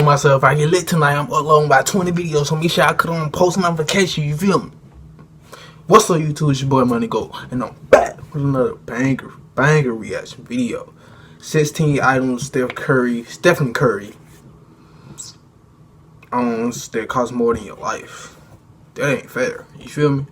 myself, if I get lit tonight, I'm uploading about 20 videos, so make sure I cut on post notification, you feel me? What's up, YouTube? It's your boy Money Go, and I'm back with another banger reaction video. 16 items Stephen Curry owns that cost more than your life. That ain't fair, you feel me?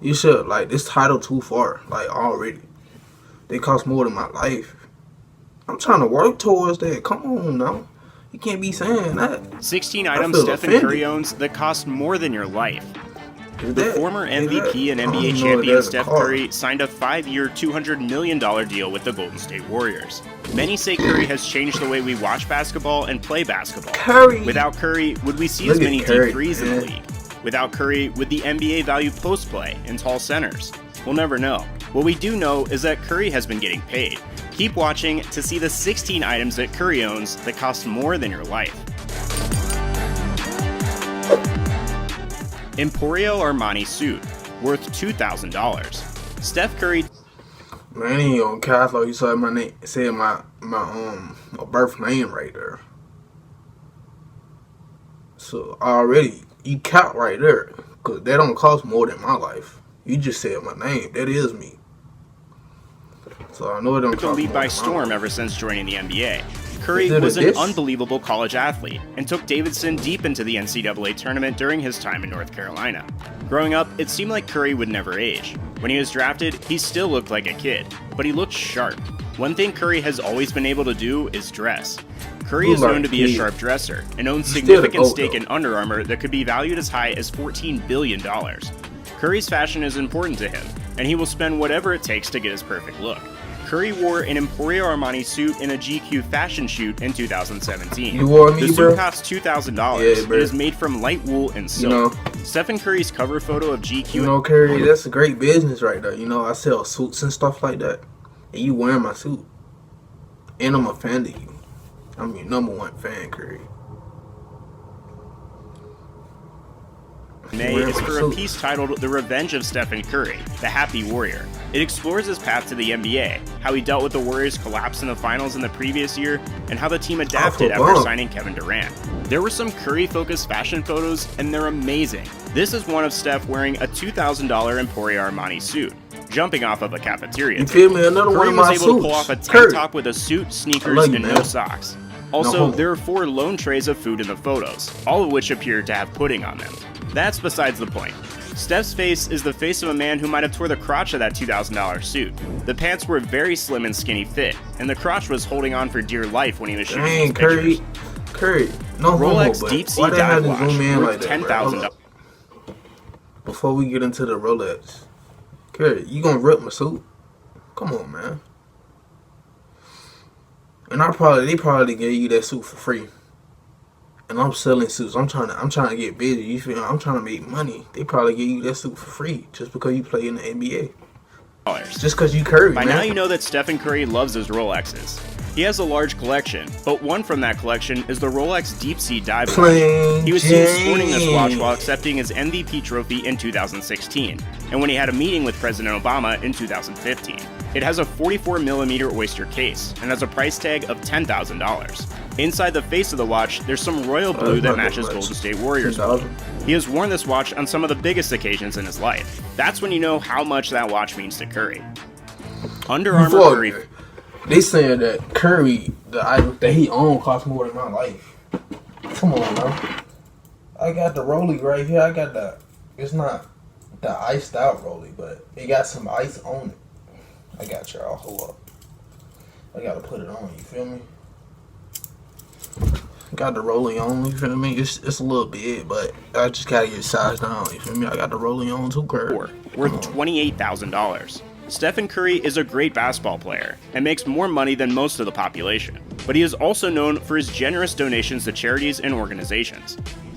You should, like, this title too far, like, already. They cost more than my life. I'm trying to work towards that. Come on now. You can't be saying that. 16 items Stephen Curry owns that cost more than your life. The former MVP and NBA champion Steph Curry signed a 5-year, $200 million deal with the Golden State Warriors. Many say Curry has changed the way we watch basketball and play basketball. Without Curry, would we see as many deep threes in the league? Without Curry, would the NBA value post play and tall centers? We'll never know. What we do know is that Curry has been getting paid. Keep watching to see the 16 items that Curry owns that cost more than your life. Emporio Armani suit, worth $2,000. Steph Curry. Man, he on Catholic. You saw my name, said my birth name right there. So already you count right there, cause that don't cost more than my life. You just said my name. That is me. So I know it don't cost the league by storm ever since joining the NBA. Curry was an unbelievable college athlete and took Davidson deep into the NCAA tournament during his time in North Carolina. Growing up, it seemed like Curry would never age. When he was drafted, he still looked like a kid, but he looked sharp. One thing Curry has always been able to do is dress. Curry is known to be a sharp dresser and owns significant stake in Under Armour that could be valued as high as $14 billion. Curry's fashion is important to him, and he will spend whatever it takes to get his perfect look. Curry wore an Emporio Armani suit in a GQ fashion shoot in 2017. You wore me, the suit bro? costs $2,000. Yeah, it is made from light wool and silk. Stephen Curry's cover photo of GQ. You know, Curry, that's a great business right there. You know, I sell suits and stuff like that. And you wearing my suit. And I'm a fan of you. I'm your #1 fan, Curry. May is for a piece titled The Revenge of Stephen Curry, the Happy Warrior. It explores his path to the NBA, how he dealt with the Warriors' collapse in the finals in the previous year, and how the team adapted after signing Kevin Durant. There were some Curry-focused fashion photos, and they're amazing. This is one of Steph wearing a $2,000 Emporio Armani suit, jumping off of a cafeteria. You feel me? Another one of my suits. Curry was able to pull off a tank top with a suit, sneakers, and no socks. Also, there are 4 lone trays of food in the photos, all of which appear to have pudding on them. That's besides the point. Steph's face is the face of a man who might have tore the crotch of that $2,000 suit. The pants were very slim and skinny fit, and the crotch was holding on for dear life when he was shooting these pictures. Curry, no Rolex homo, Deep Sea Dive Watch worth $10,000. Before we get into the Rolex, Curry, you gonna rip my suit? Come on, man. And they probably gave you that suit for free. And I'm selling suits. I'm trying to get busy. You feel me? I'm trying to make money. They probably give you that suit for free just because you play in the NBA. Just because you Curry, By man. now you know that Stephen Curry loves his Rolexes. He has a large collection, but one from that collection is the Rolex Deep Sea Dive Watch. He was seen sporting this watch while accepting his MVP trophy in 2016, and when he had a meeting with President Obama in 2015. It has a 44mm oyster case and has a price tag of $10,000. Inside the face of the watch, there's some royal blue that matches Golden State Warriors blue. He has worn this watch on some of the biggest occasions in his life. That's when you know how much that watch means to Curry. Under Armour Curry. They saying that Curry, the item that he owns, costs more than my life. Come on, man. I got the Rolex right here. I got the. It's not the iced out Rolex, but it got some ice on it. I got y'all. Hold up. I gotta put it on. You feel me? Got the rolling on. You feel me? It's a little big, but I just gotta get sized down. You feel me? I got the rolling on too, Curry. Worth $28,000. Stephen Curry is a great basketball player and makes more money than most of the population, but he is also known for his generous donations to charities and organizations.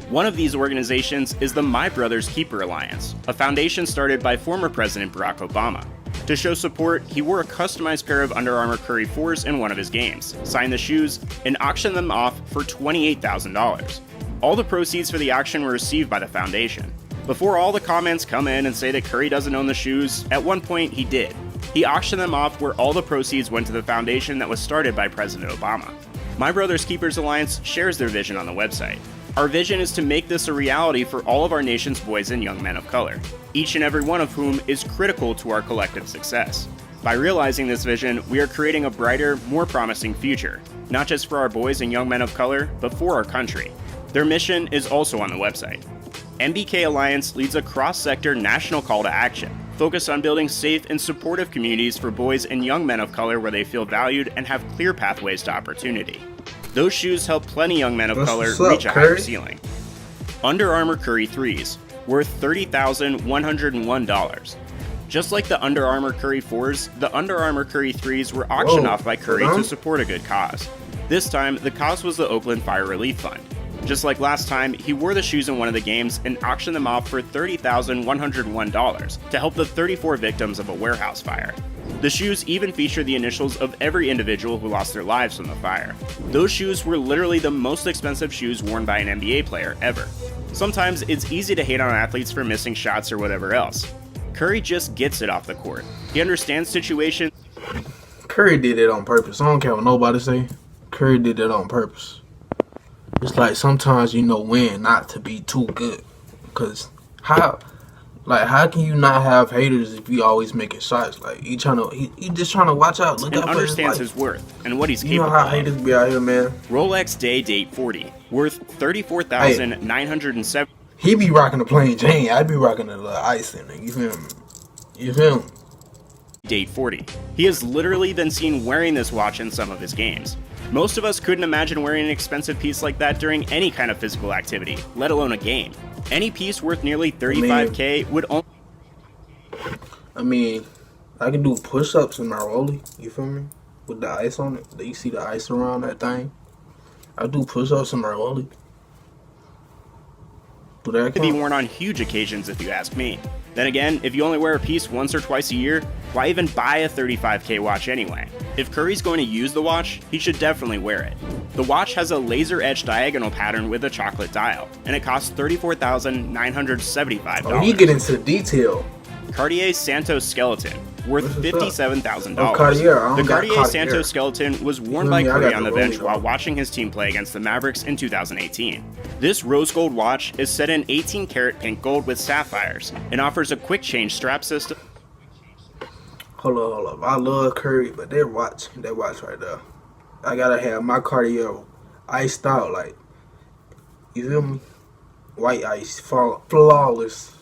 One of these organizations is the My Brother's Keeper Alliance, a foundation started by former President Barack Obama. To show support, he wore a customized pair of Under Armour Curry 4s in one of his games, signed the shoes, and auctioned them off for $28,000. All the proceeds for the auction were received by the foundation. Before all the comments come in and say that Curry doesn't own the shoes, at one point he did. He auctioned them off where all the proceeds went to the foundation that was started by President Obama. My Brother's Keepers Alliance shares their vision on the website. Our vision is to make this a reality for all of our nation's boys and young men of color, each and every one of whom is critical to our collective success. By realizing this vision, we are creating a brighter, more promising future, not just for our boys and young men of color, but for our country. Their mission is also on the website. MBK Alliance leads a cross-sector national call to action, focused on building safe and supportive communities for boys and young men of color where they feel valued and have clear pathways to opportunity. Those shoes help plenty young men of color reach a higher ceiling. Under Armour Curry 3s, worth $30,101. Just like the Under Armour Curry 4s, the Under Armour Curry 3s were auctioned off by Curry to support a good cause. This time, the cause was the Oakland Fire Relief Fund. Just like last time, he wore the shoes in one of the games and auctioned them off for $30,101 to help the 34 victims of a warehouse fire. The shoes even feature the initials of every individual who lost their lives from the fire. Those shoes were literally the most expensive shoes worn by an NBA player ever. Sometimes it's easy to hate on athletes for missing shots or whatever else. Curry just gets it off the court. He understands situations. Curry did it on purpose. I don't care what nobody say. Curry did it on purpose. It's like sometimes you know when not to be too good. Cause how can you not have haters if you always making shots? Like he just trying to watch out, look and out understands his worth and what he's capable of. You know how haters be out here, man. Rolex Day Date 40, worth $34,907. He be rocking the plain Jane. I be rocking the ice in it. You feel me? You feel me? Date 40. He has literally been seen wearing this watch in some of his games. Most of us couldn't imagine wearing an expensive piece like that during any kind of physical activity, let alone a game. Any piece worth nearly $35K would only... I can do push-ups in my Rollie, you feel me? With the ice on it. You see the ice around that thing? I do push-ups in my Rollie. be worn on huge occasions if you ask me. Then again, if you only wear a piece once or twice a year, why even buy a $35K watch anyway? If Curry's going to use the watch, he should definitely wear it. The watch has a laser-etched diagonal pattern with a chocolate dial, and it costs $34,975. Oh, you get into detail. Cartier Santos skeleton, worth $57,000. Cartier. The Cartier Santos skeleton was worn by Curry on the bench while watching his team play against the Mavericks in 2018. This rose gold watch is set in 18-karat pink gold with sapphires and offers a quick change strap system. Hold up. I love Curry, but that watch right there, I gotta have my Cartier iced out, like, you feel me? White ice, flawless.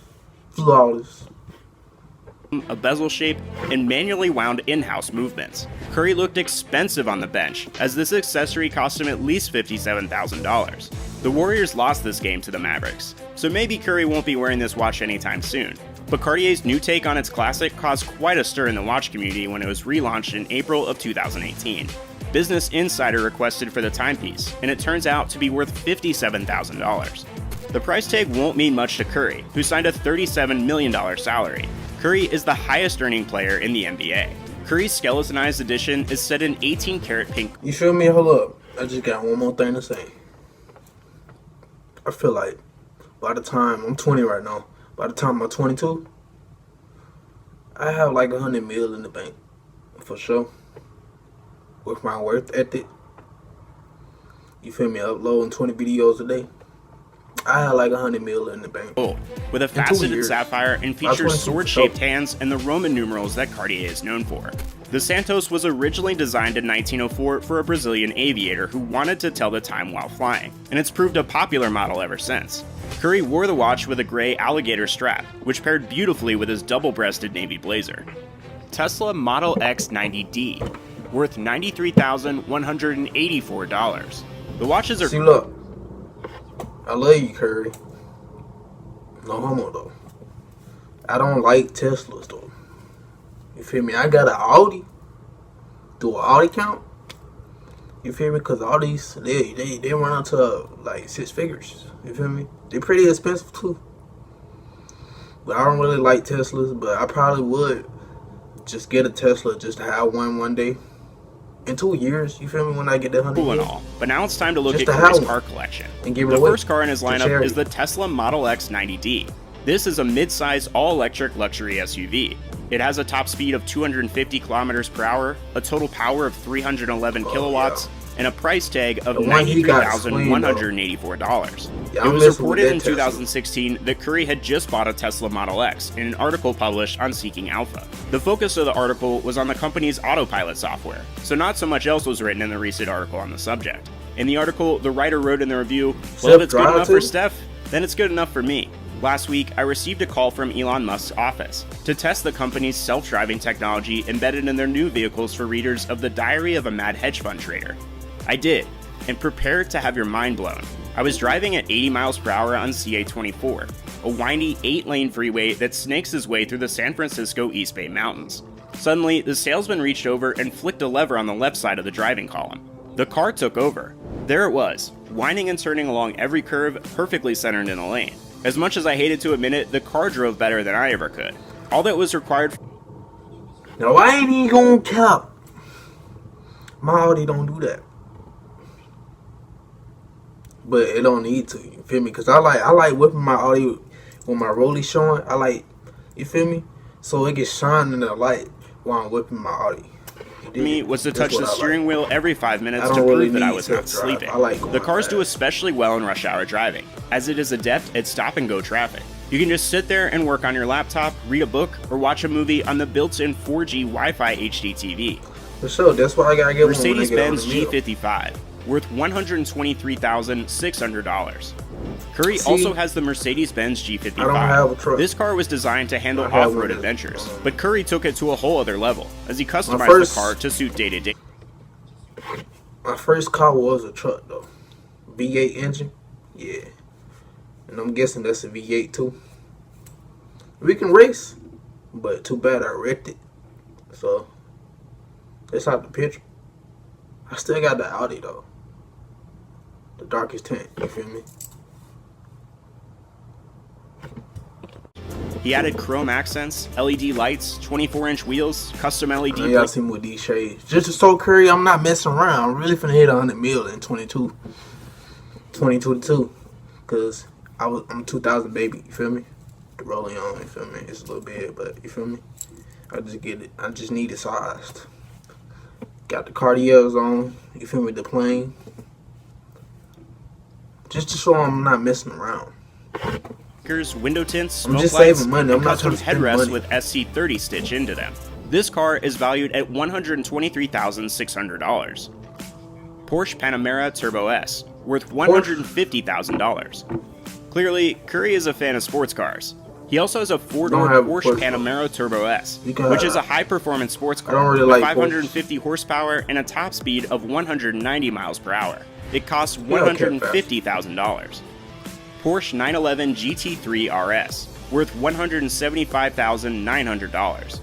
A bezel shape, and manually wound in-house movements. Curry looked expensive on the bench, as this accessory cost him at least $57,000. The Warriors lost this game to the Mavericks, so maybe Curry won't be wearing this watch anytime soon. But Cartier's new take on its classic caused quite a stir in the watch community when it was relaunched in April of 2018. Business Insider requested for the timepiece, and it turns out to be worth $57,000. The price tag won't mean much to Curry, who signed a $37 million salary. Curry is the highest earning player in the NBA. Curry's skeletonized edition is set in 18-karat pink. You feel me? Hold up. I just got one more thing to say. I feel like by the time, I'm 20 right now, by the time I'm 22, I have like $100 million in the bank. For sure. With my work ethic. You feel me? Uploading 20 videos a day. I had like $100 million in the bank. Oh, with a faceted sapphire and features sword-shaped hands and the Roman numerals that Cartier is known for. The Santos was originally designed in 1904 for a Brazilian aviator who wanted to tell the time while flying, and it's proved a popular model ever since. Curry wore the watch with a gray alligator strap, which paired beautifully with his double-breasted navy blazer. Tesla Model X 90D, worth $93,184. The watches are... See, look. I love you, Curry. No homo, though. I don't like Teslas, though. You feel me? I got an Audi. Do an Audi count? You feel me? Because all these, they run out to like 6 figures. You feel me? They're pretty expensive, too. But I don't really like Teslas, but I probably would just get a Tesla just to have one day. In 2 years, you feel me, when I get that 100. Cool and all, but now it's time to look at Curry's car collection. The first car in his lineup is the Tesla Model X 90D. This is a mid-size all-electric luxury SUV. It has a top speed of 250 kilometers per hour, a total power of 311 kilowatts, and a price tag of The one he got explained, $93,184. Yeah, it was reported in Tesla. 2016 that Curry had just bought a Tesla Model X in an article published on Seeking Alpha. The focus of the article was on the company's autopilot software, so not so much else was written in the recent article on the subject. In the article, the writer wrote in the review, "Well, if it's good enough for Steph, then it's good enough for me." Last week, I received a call from Elon Musk's office to test the company's self-driving technology embedded in their new vehicles for readers of The Diary of a Mad Hedge Fund Trader. I did, and prepare to have your mind blown. I was driving at 80 miles per hour on CA-24, a windy 8-lane freeway that snakes its way through the San Francisco East Bay Mountains. Suddenly, the salesman reached over and flicked a lever on the left side of the driving column. The car took over. There it was, winding and turning along every curve, perfectly centered in a lane. As much as I hated to admit it, the car drove better than I ever could. All that was required... No, I ain't even gonna cap. My Audi don't do that. But it don't need to, you feel me? Because I like whipping my Audi when my rollie showing. I like, you feel me? So it gets shine in the light while I'm whipping my Audi. Me was to touch the steering wheel every 5 minutes to prove that I was not sleeping. The cars do especially well in rush hour driving, as it is adept at stop-and-go traffic. You can just sit there and work on your laptop, read a book, or watch a movie on the built-in 4G Wi-Fi HD TV. For sure, that's what I gotta get. Mercedes-Benz G55, worth $123,600. Curry also has the Mercedes-Benz G55. I don't have a truck. This car was designed to handle off-road adventures, but Curry took it to a whole other level, as he customized the car to suit day-to-day. My first car was a truck, though. V8 engine, yeah. And I'm guessing that's a V8 too. We can race, but too bad I wrecked it. So, that's out the picture. I still got the Audi, though. The darkest tint, you feel me? He added chrome accents, LED lights, 24-inch wheels, custom LED. Y'all see me with these shades. Just to show Curry I'm not messing around. I'm really finna hit 100 mil in 22 to 2. Cause I'm 2000 baby. You feel me? The rolling on. You feel me? It's a little big, but you feel me? I just get it. I just need it sized. Got the Cartiers on. You feel me? The plane. Just to show I'm not messing around. Window tints, smoke lights, and custom headrests with SC30 stitch into them. This car is valued at $123,600. Porsche Panamera Turbo S, worth $150,000. Clearly, Curry is a fan of sports cars. He also has a four-door Porsche Panamera Turbo S, which is a high-performance sports car with 550 horsepower and a top speed of 190 miles per hour. It costs $150,000. Porsche 911 GT3 RS, worth $175,900.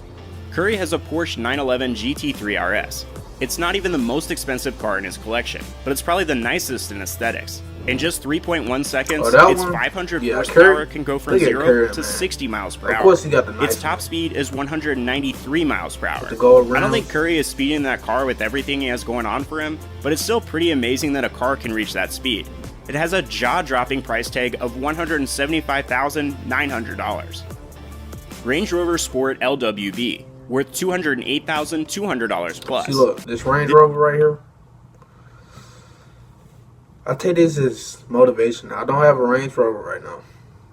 Curry has a Porsche 911 GT3 RS. It's not even the most expensive car in his collection, but it's probably the nicest in aesthetics. In just 3.1 seconds, its 500 horsepower can go from 0 to 60 miles per hour. Of course he got the nice its top speed is 193 miles per hour. I don't think Curry is speeding that car with everything he has going on for him, but it's still pretty amazing that a car can reach that speed. It has a jaw-dropping price tag of $175,900. Range Rover Sport LWB, worth $208,200 plus. See, look, this Range Rover right here. I take this as motivation. I don't have a Range Rover right now.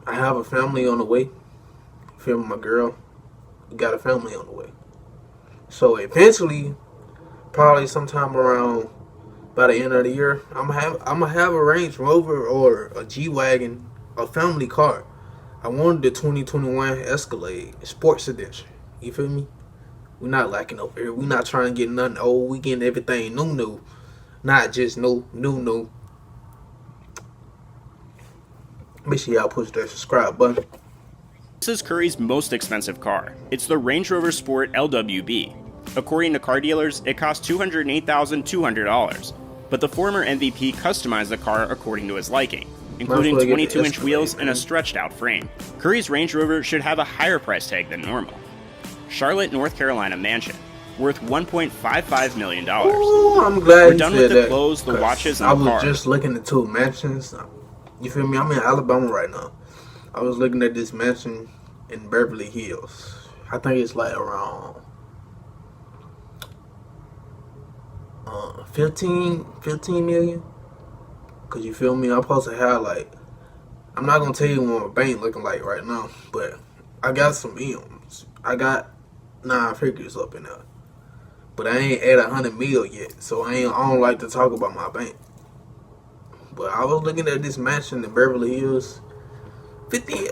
I have a family on the way. Filming my girl. We got a family on the way. So eventually, probably sometime around by the end of the year, I'm gonna have a Range Rover or a G-Wagon, a family car. I wanted the 2021 Escalade, Sports Edition. You feel me? We're not lacking over here. We're not trying to get nothing old. We getting everything new. Not just new. Make sure y'all push that subscribe button. This is Curry's most expensive car. It's the Range Rover Sport LWB. According to car dealers, it costs $208,200. But the former MVP customized the car according to his liking, including 22-inch wheels and a stretched-out frame. Curry's Range Rover should have a higher price tag than normal. Charlotte, North Carolina mansion, worth $1.55 million. Ooh, I'm glad we're done with the clothes, the watches, and the car. I was just looking at two mansions. You feel me? I'm in Alabama right now. I was looking at this mansion in Beverly Hills. I think it's like around 15 million. Cause you feel me? I'm supposed to have like, I'm not gonna tell you what my bank looking like right now, but I got some M's. I got 9 figures up in there, but I ain't at 100 mil yet, so I don't like to talk about my bank. But I was looking at this mansion in Beverly Hills, 50.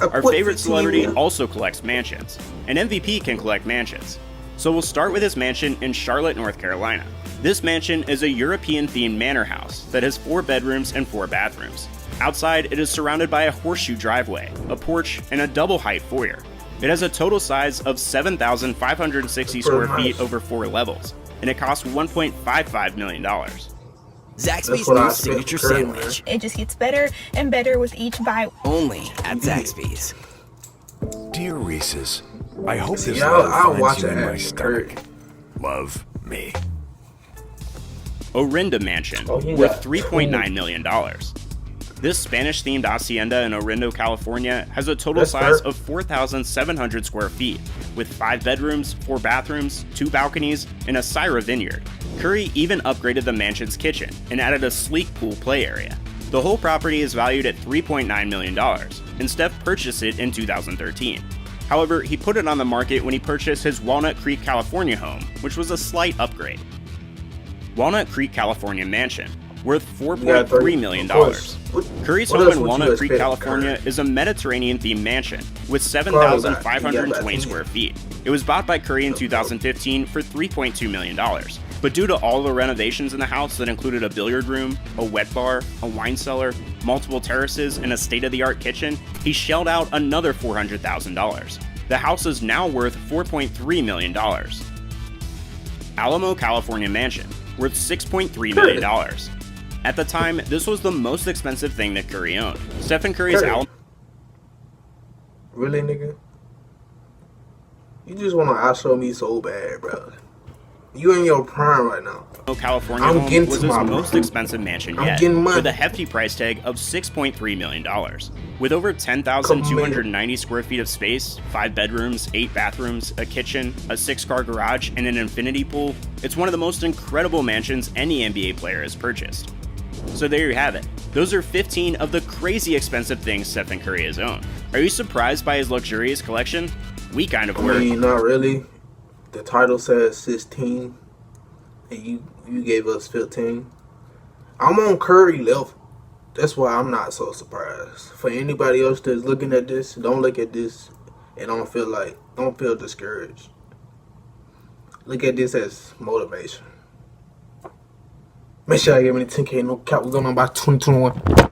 Our favorite celebrity also collects mansions. An MVP can collect mansions. So we'll start with his mansion in Charlotte, North Carolina. This mansion is a European-themed manor house that has 4 bedrooms and 4 bathrooms. Outside, it is surrounded by a horseshoe driveway, a porch, and a double-height foyer. It has a total size of 7,560 square feet over 4 levels, and it costs $1.55 million. Zaxby's new signature sandwich. It just gets better and better with each bite. Only at Zaxby's. Dear Reese's, I hope this I'll love watch finds you in it. my stomach. Love me. Orinda Mansion, worth $3.9 million. This Spanish-themed hacienda in Orinda, California has a total size of 4,700 square feet, with 5 bedrooms, 4 bathrooms, 2 balconies, and a Syrah vineyard. Curry even upgraded the mansion's kitchen and added a sleek pool play area. The whole property is valued at $3.9 million, and Steph purchased it in 2013. However, he put it on the market when he purchased his Walnut Creek, California home, which was a slight upgrade. Walnut Creek, California mansion, worth $4.3 million. Curry's home in Walnut Creek, California is a Mediterranean-themed mansion with 7,520 square feet. It was bought by Curry in 2015 for $3.2 million. But due to all the renovations in the house that included a billiard room, a wet bar, a wine cellar, multiple terraces, and a state-of-the-art kitchen, he shelled out another $400,000. The house is now worth $4.3 million. Alamo, California mansion, worth $6.3 million. At the time, this was the most expensive thing that Curry owned. Stephen Curry's Alamo... Really, nigga? You just want to outshow me so bad, bro. You in your prime right now. California home was his most expensive mansion yet, with a hefty price tag of $6.3 million. With over 10,290 square feet of space, 5 bedrooms, 8 bathrooms, a kitchen, a 6-car garage, and an infinity pool, it's one of the most incredible mansions any NBA player has purchased. So there you have it. Those are 15 of the crazy expensive things Stephen Curry has owned. Are you surprised by his luxurious collection? We kind of were. I mean, not really. The title says 16, and you gave us 15. I'm on Curry level. That's why I'm not so surprised. For anybody else that's looking at this, don't look at this and don't feel discouraged. Look at this as motivation. Make sure I give me 10K, no cap. We're going on by 2021.